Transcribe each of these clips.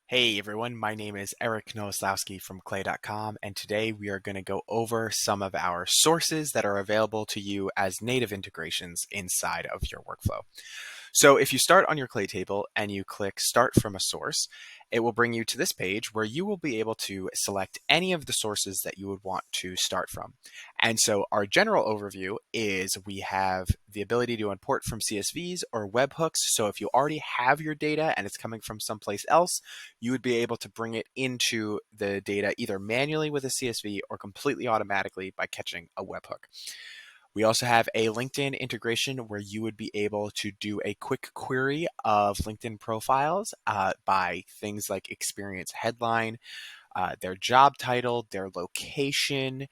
Hey everyone, my name is Eric Nowoslawski from Clay.com, and today we are going to go over some of our sources that are available to you as native integrations inside of your workflow. So if you start on your Clay table and you click Start from a Source, it will bring you to this page where you will be able to select any of the sources that you would want to start from. And so our general overview is we have the ability to import from CSVs or webhooks. So if you already have your data and it's coming from someplace else, you would be able to bring it into the data either manually with a CSV or completely automatically by catching a webhook. We also have a LinkedIn integration where you would be able to do a quick query of LinkedIn profiles by things like experience headline, their job title, their location,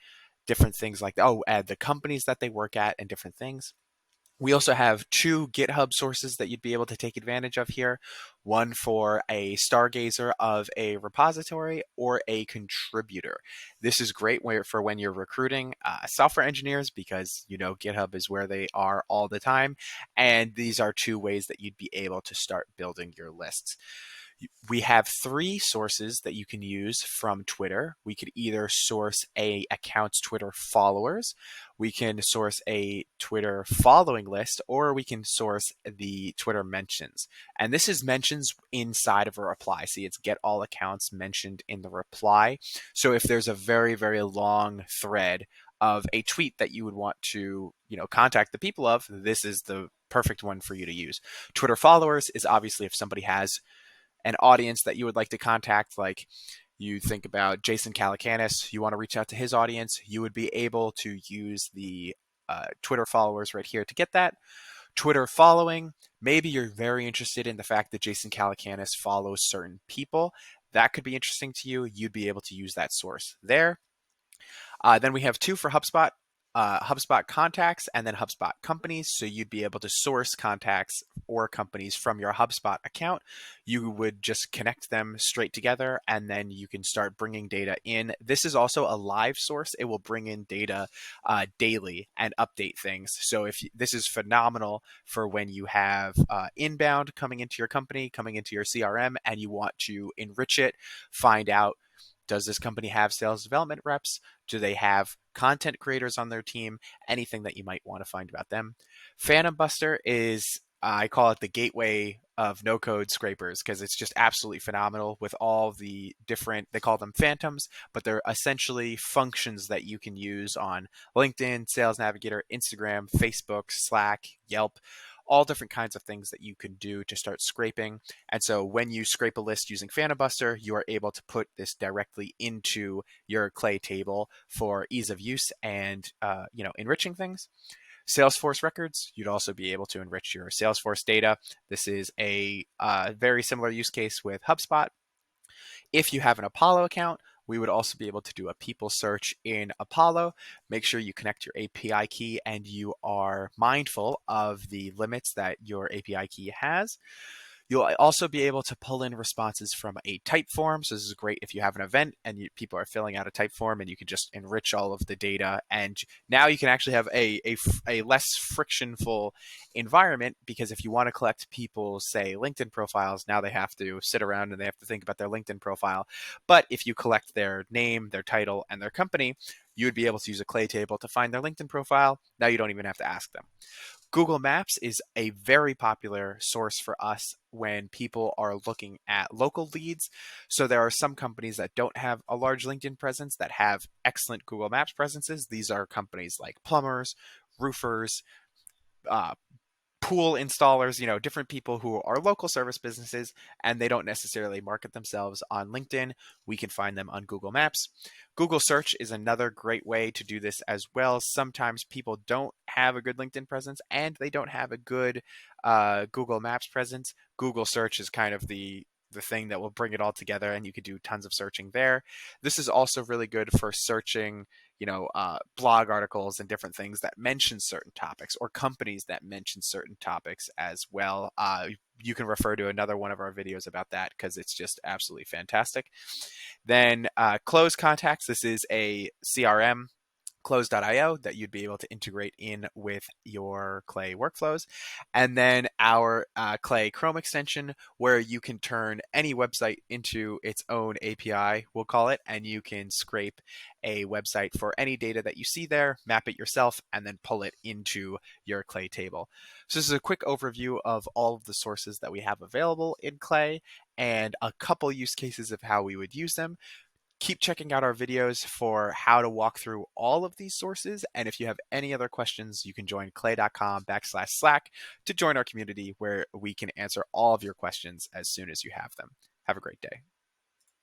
different things like that. Oh, add the companies that they work at and different things. We also have two GitHub sources that you'd be able to take advantage of here. One for a stargazer of a repository or a contributor. This is great for when you're recruiting software engineers because you know GitHub is where they are all the time. And these are two ways that you'd be able to start building your lists. We have three sources that you can use from Twitter. We could either source a account's Twitter followers, we can source a Twitter following list, or we can source the Twitter mentions. And this is mentions inside of a reply. See, it's get all accounts mentioned in the reply. So if there's a very, very long thread of a tweet that you would want to, contact the people of, this is the perfect one for you to use. Twitter followers is obviously if somebody has an audience that you would like to contact, like you think about Jason Calacanis, you want to reach out to his audience, you would be able to use the Twitter followers right here to get that. Twitter following, maybe you're very interested in the fact that Jason Calacanis follows certain people. That could be interesting to you. You'd be able to use that source there. Then we have two for HubSpot. HubSpot contacts and then HubSpot companies. So you'd be able to source contacts or companies from your HubSpot account. You would just connect them straight together and then you can start bringing data in. This is also a live source. It will bring in data daily and update things. So this is phenomenal for when you have inbound coming into your company, coming into your CRM, and you want to enrich it, find out, does this company have sales development reps? Do they have content creators on their team? Anything that you might want to find about them. Phantom Buster is, I call it the gateway of no code scrapers because it's just absolutely phenomenal with all the different, they call them phantoms, but they're essentially functions that you can use on LinkedIn, Sales Navigator, Instagram, Facebook, Slack, Yelp, all different kinds of things that you can do to start scraping. And so when you scrape a list using Phantom Buster, you are able to put this directly into your Clay table for ease of use and enriching things. Salesforce records, you'd also be able to enrich your Salesforce data. This is a very similar use case with HubSpot. If you have an Apollo account, we would also be able to do a people search in Apollo. Make sure you connect your API key and you are mindful of the limits that your API key has. You'll also be able to pull in responses from a type form. So this is great if you have an event and people are filling out a type form and you can just enrich all of the data. And now you can actually have a less frictionful environment because if you want to collect people's, say, LinkedIn profiles, now they have to sit around and they have to think about their LinkedIn profile. But if you collect their name, their title, and their company, you would be able to use a Clay table to find their LinkedIn profile. Now you don't even have to ask them. Google Maps is a very popular source for us when people are looking at local leads. So there are some companies that don't have a large LinkedIn presence that have excellent Google Maps presences. These are companies like plumbers, roofers, uh, pool installers, different people who are local service businesses and they don't necessarily market themselves on LinkedIn. We can find them on Google Maps. Google search is another great way to do this as well. Sometimes people don't have a good LinkedIn presence and they don't have a good Google Maps presence. Google search is kind of the thing that will bring it all together and you could do tons of searching there. This is also really good for searching blog articles and different things that mention certain topics or companies that mention certain topics as well. You can refer to another one of our videos about that because it's just absolutely fantastic. Then close contacts. This is a CRM close.io that you'd be able to integrate in with your Clay workflows. And then our Clay Chrome extension, where you can turn any website into its own API, we'll call it, and you can scrape a website for any data that you see there, map it yourself, and then pull it into your Clay table. So this is a quick overview of all of the sources that we have available in Clay and a couple use cases of how we would use them. Keep checking out our videos for how to walk through all of these sources. And if you have any other questions, you can join clay.com/Slack to join our community where we can answer all of your questions as soon as you have them. Have a great day.